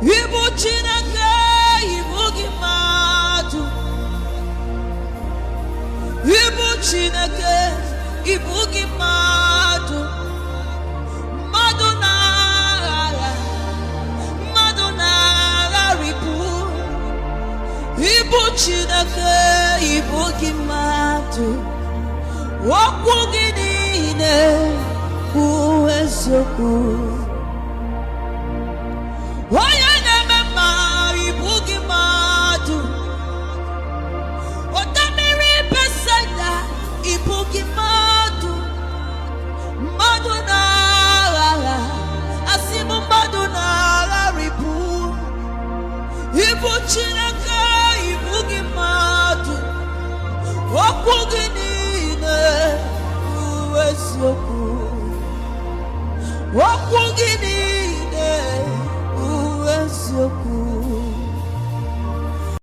Ibu Chineke, Ibu Gimadu. Ibu Chineke, Ibu Gimadu. Madonna, Madonna, Ribu. Ibu Chineke, Ibu Gimadu. Wakwu gidine, uwezoku. Oya nemema Ibu Gimadu. Otamiri pesada Ibu Gimadu. Madonna, Asimu Madonna, Ribu. Ibu Chineke, Ibu Gimadu. Wakwu gidine, uwezoku. Wakwu gidine, uwezoku.